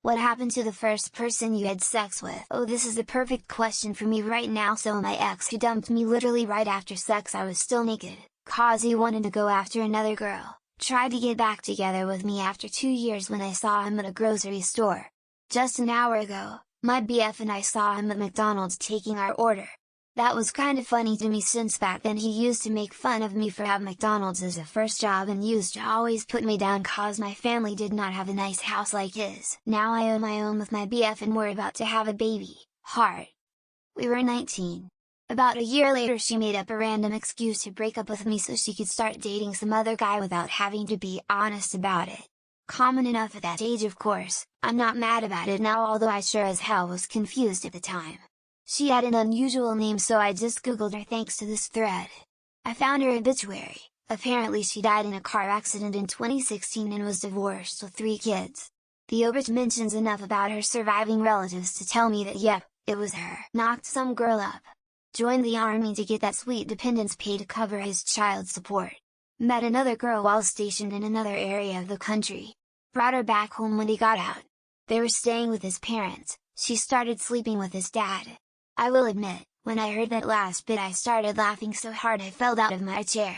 What happened to the first person you had sex with? Oh, this is the perfect question for me right now. So my ex who dumped me literally right after sex, I was still naked, cause he wanted to go after another girl, tried to get back together with me after 2 years when I saw him at a grocery store. Just an hour ago, my BF and I saw him at McDonald's taking our order. That was kinda funny to me since back then he used to make fun of me for having McDonald's as a first job and used to always put me down cause my family did not have a nice house like his. Now I own my own with my BF and we're about to have a baby, heart. We were 19. About a year later she made up a random excuse to break up with me so she could start dating some other guy without having to be honest about it. Common enough at that age, of course. I'm not mad about it now, although I sure as hell was confused at the time. She had an unusual name, so I just googled her thanks to this thread. I found her obituary. Apparently she died in a car accident in 2016 and was divorced with 3 kids. The obit mentions enough about her surviving relatives to tell me that yep, it was her. Knocked some girl up. Joined the army to get that sweet dependence pay to cover his child support. Met another girl while stationed in another area of the country. Brought her back home when he got out. They were staying with his parents. She started sleeping with his dad. I will admit, when I heard that last bit I started laughing so hard I fell out of my chair.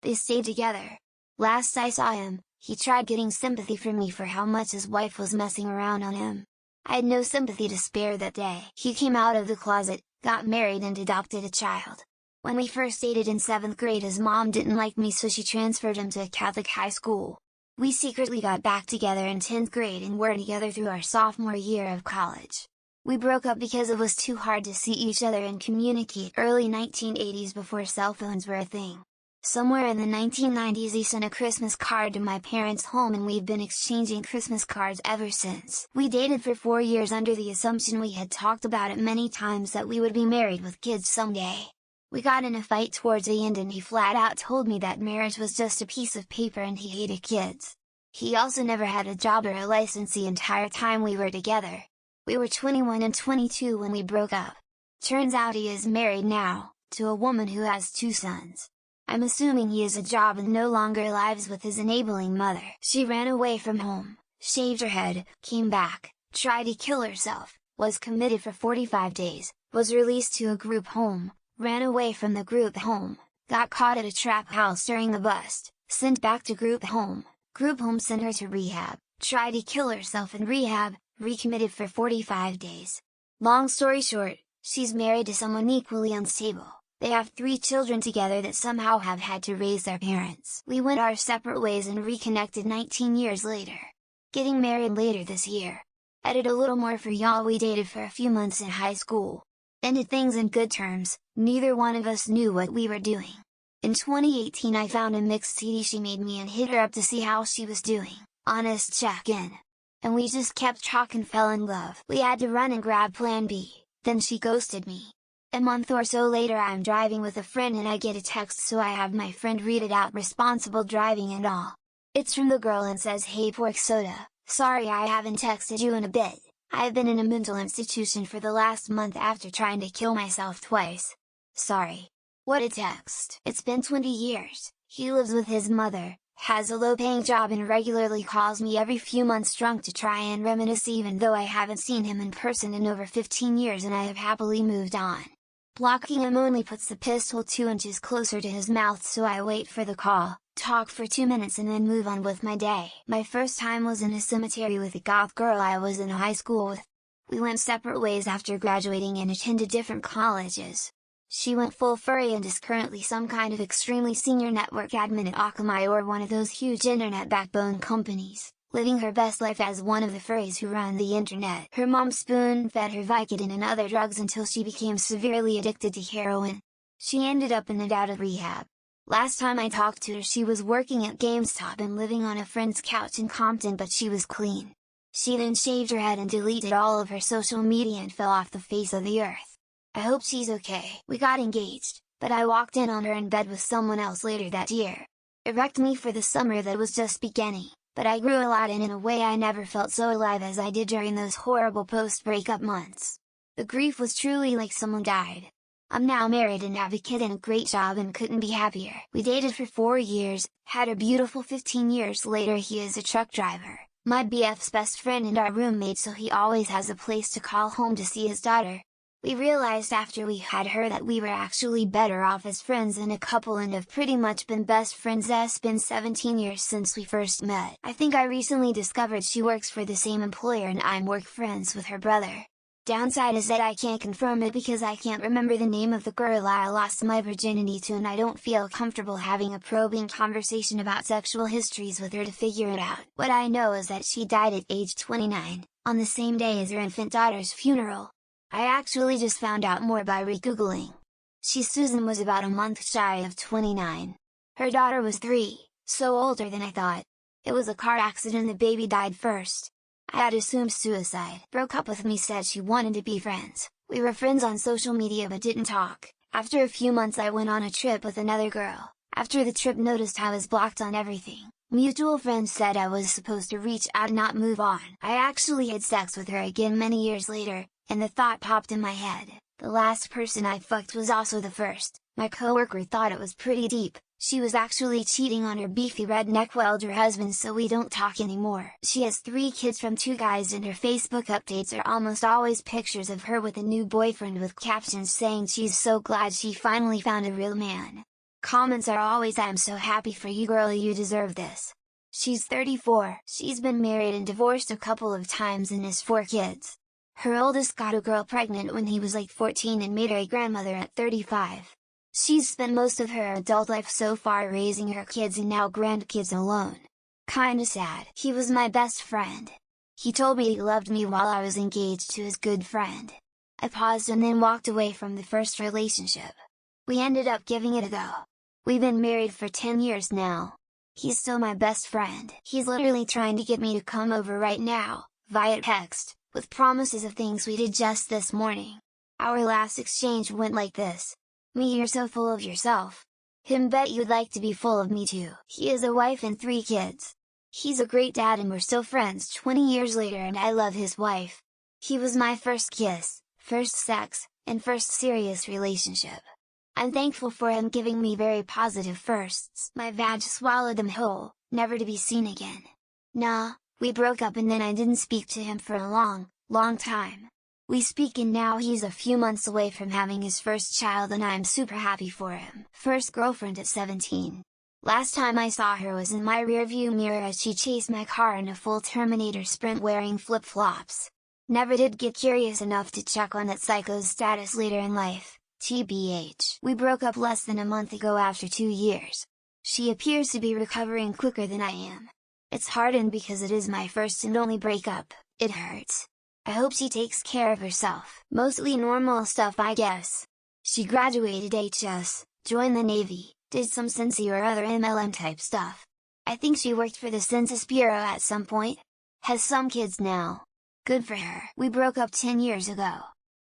They stayed together. Last I saw him, he tried getting sympathy from me for how much his wife was messing around on him. I had no sympathy to spare that day. He came out of the closet, got married and adopted a child. When we first dated in 7th grade his mom didn't like me so she transferred him to a Catholic high school. We secretly got back together in 10th grade and were together through our sophomore year of college. We broke up because it was too hard to see each other and communicate. Early 1980s, before cell phones were a thing. Somewhere in the 1990s he sent a Christmas card to my parents' home and we've been exchanging Christmas cards ever since. We dated for 4 years under the assumption, we had talked about it many times, that we would be married with kids someday. We got in a fight towards the end and he flat out told me that marriage was just a piece of paper and he hated kids. He also never had a job or a license the entire time we were together. We were 21 and 22 when we broke up. Turns out he is married now, to a woman who has 2 sons. I'm assuming he has a job and no longer lives with his enabling mother. She ran away from home, shaved her head, came back, tried to kill herself, was committed for 45 days, was released to a group home, ran away from the group home, got caught at a trap house during the bust, sent back to group home sent her to rehab, tried to kill herself in rehab, recommitted for 45 days. Long story short, she's married to someone equally unstable. They have 3 children together that somehow have had to raise their parents. We went our separate ways and reconnected 19 years later. Getting married later this year. Edit a little more for y'all. We dated for a few months in high school. Ended things in good terms, neither one of us knew what we were doing. In 2018 I found a mixed CD she made me and hit her up to see how she was doing, honest check-in. And we just kept talking, fell in love. We had to run and grab plan B, then she ghosted me. A month or so later I'm driving with a friend and I get a text, so I have my friend read it out, responsible driving and all. It's from the girl and says, "Hey pork soda, sorry I haven't texted you in a bit. I've been in a mental institution for the last month after trying to kill myself twice. Sorry." What a text! It's been 20 years, he lives with his mother, has a low-paying job and regularly calls me every few months drunk to try and reminisce, even though I haven't seen him in person in over 15 years and I have happily moved on. Blocking him only puts the pistol 2 inches closer to his mouth, so I wait for the call, talk for 2 minutes and then move on with my day. My first time was in a cemetery with a goth girl I was in high school with. We went separate ways after graduating and attended different colleges. She went full furry and is currently some kind of extremely senior network admin at Akamai, or one of those huge internet backbone companies, living her best life as one of the furries who run the internet. Her mom spoon-fed her Vicodin and other drugs until she became severely addicted to heroin. She ended up in and out of rehab. Last time I talked to her she was working at GameStop and living on a friend's couch in Compton, but she was clean. She then shaved her head and deleted all of her social media and fell off the face of the earth. I hope she's okay. We got engaged, but I walked in on her in bed with someone else later that year. It wrecked me for the summer that was just beginning, but I grew a lot, and in a way I never felt so alive as I did during those horrible post-breakup months. The grief was truly like someone died. I'm now married and have a kid and a great job and couldn't be happier. We dated for 4 years, had a beautiful 15 years later. He is a truck driver, My BF's best friend and our roommate, so he always has a place to call home to see his daughter. We realized after we had her that we were actually better off as friends than a couple and have pretty much been best friends. It's been 17 years since we first met. I think I recently discovered she works for the same employer and I'm work friends with her brother. Downside is that I can't confirm it because I can't remember the name of the girl I lost my virginity to, and I don't feel comfortable having a probing conversation about sexual histories with her to figure it out. What I know is that she died at age 29, on the same day as her infant daughter's funeral. I actually just found out more by re-googling. Susan was about a month shy of 29. Her daughter was 3, so older than I thought. It was a car accident, the baby died first. I had assumed suicide. Broke up with me, said she wanted to be friends. We were friends on social media but didn't talk. After a few months I went on a trip with another girl. After the trip noticed I was blocked on everything. Mutual friends said I was supposed to reach out, not move on. I actually had sex with her again many years later, and the thought popped in my head, the last person I fucked was also the first. My coworker thought it was pretty deep. She was actually cheating on her beefy redneck welder husband, so we don't talk anymore. She has 3 kids from 2 guys and her Facebook updates are almost always pictures of her with a new boyfriend with captions saying she's so glad she finally found a real man. Comments are always, "I'm so happy for you girl, you deserve this." She's 34, she's been married and divorced a couple of times and has 4 kids. Her oldest got a girl pregnant when he was like 14 and made her a grandmother at 35. She's spent most of her adult life so far raising her kids and now grandkids alone. Kinda sad. He was my best friend. He told me he loved me while I was engaged to his good friend. I paused and then walked away from the first relationship. We ended up giving it a go. We've been married for 10 years now. He's still my best friend. He's literally trying to get me to come over right now, via text, with promises of things we did just this morning. Our last exchange went like this. "Me, you're so full of yourself." Him, "Bet you'd like to be full of me too." He has a wife and 3 kids. He's a great dad and we're still friends 20 years later and I love his wife. He was my first kiss, first sex, and first serious relationship. I'm thankful for him giving me very positive firsts. My vag swallowed them whole, never to be seen again. Nah, we broke up and then I didn't speak to him for a long time. We speak and now he's a few months away from having his first child and I'm super happy for him. First girlfriend at 17. Last time I saw her was in my rearview mirror as she chased my car in a full Terminator sprint wearing flip-flops. Never did get curious enough to check on that psycho's status later in life, TBH. We broke up less than a month ago after 2 years. She appears to be recovering quicker than I am. It's hardened because it is my first and only breakup, it hurts. I hope she takes care of herself. Mostly normal stuff, I guess. She graduated HS, joined the Navy, did some Cincy or other MLM type stuff. I think she worked for the Census Bureau at some point. Has some kids now. Good for her. We broke up 10 years ago.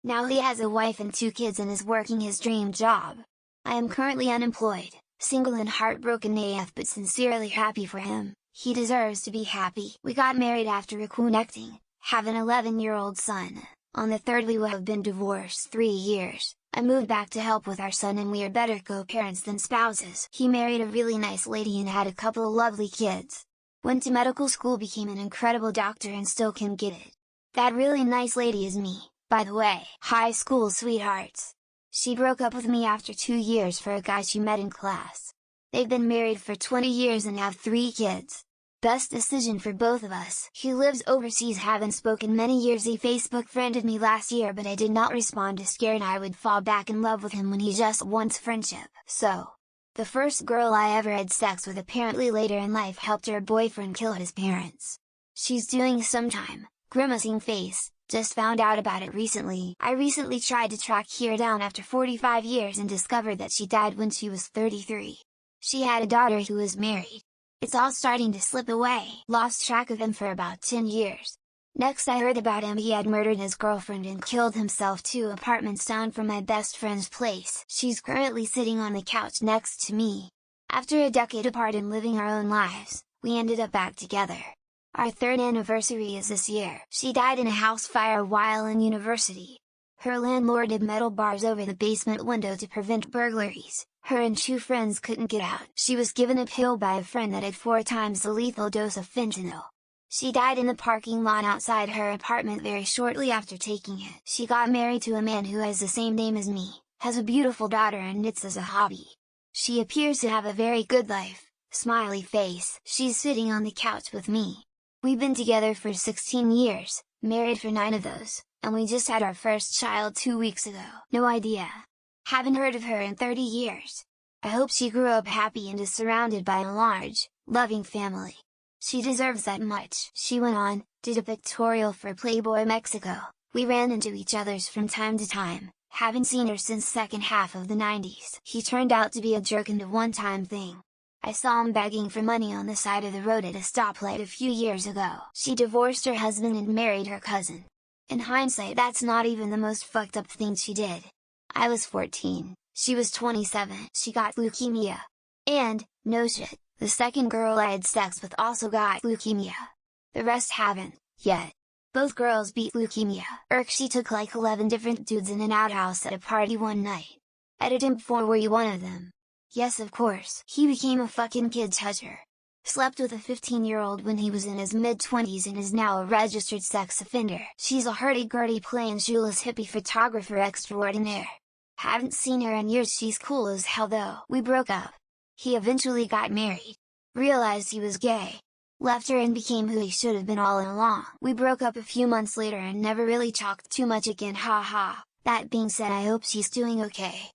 Now he has a wife and 2 kids and is working his dream job. I am currently unemployed, single and heartbroken AF, but sincerely happy for him. He deserves to be happy. We got married after reconnecting. Have an 11-year-old son. On the 3rd we will have been divorced 3 years. I moved back to help with our son and we are better co-parents than spouses. He married a really nice lady and had a couple of lovely kids. Went to medical school, became an incredible doctor and still can get it. That really nice lady is me, by the way. High school sweethearts. She broke up with me after 2 years for a guy she met in class. They've been married for 20 years and have 3 kids. Best decision for both of us. He lives overseas, haven't spoken many years. He Facebook friended me last year but I did not respond, scared I would fall back in love with him when he just wants friendship. So, the first girl I ever had sex with apparently later in life helped her boyfriend kill his parents. She's doing some time, grimacing face, just found out about it recently. I recently tried to track her down after 45 years and discovered that she died when she was 33. She had a daughter who was married. It's all starting to slip away. Lost track of him for about 10 years. Next I heard about him, he had murdered his girlfriend and killed himself 2 apartments down from my best friend's place. She's currently sitting on the couch next to me. After a decade apart and living our own lives, we ended up back together. Our 3rd anniversary is this year. She died in a house fire while in university. Her landlord had metal bars over the basement window to prevent burglaries. Her and 2 friends couldn't get out. She was given a pill by a friend that had 4 times the lethal dose of fentanyl. She died in the parking lot outside her apartment very shortly after taking it. She got married to a man who has the same name as me, has a beautiful daughter and knits as a hobby. She appears to have a very good life, smiley face. She's sitting on the couch with me. We've been together for 16 years, married for 9 of those, and we just had our first child 2 weeks ago. No idea. Haven't heard of her in 30 years. I hope she grew up happy and is surrounded by a large, loving family. She deserves that much." She went on, did a pictorial for Playboy Mexico. "We ran into each other's from time to time, haven't seen her since second half of the 90s. He turned out to be a jerk and a one-time thing. I saw him begging for money on the side of the road at a stoplight a few years ago. She divorced her husband and married her cousin. In hindsight, that's not even the most fucked up thing she did. I was 14, she was 27. She got leukemia. And, no shit, the second girl I had sex with also got leukemia. The rest haven't, yet. Both girls beat leukemia. She took like 11 different dudes in an outhouse at a party one night. Edit 4 were you one of them?" "Yes, of course." "He became a fucking kid toucher. Slept with a 15-year-old when he was in his mid-20s and is now a registered sex offender." "She's a hurdy-gurdy plain shoeless hippie photographer extraordinaire. Haven't seen her in years. She's cool as hell though." "We broke up. He eventually got married. Realized he was gay. Left her and became who he should have been all along. We broke up a few months later and never really talked too much again, haha. That being said, I hope she's doing okay.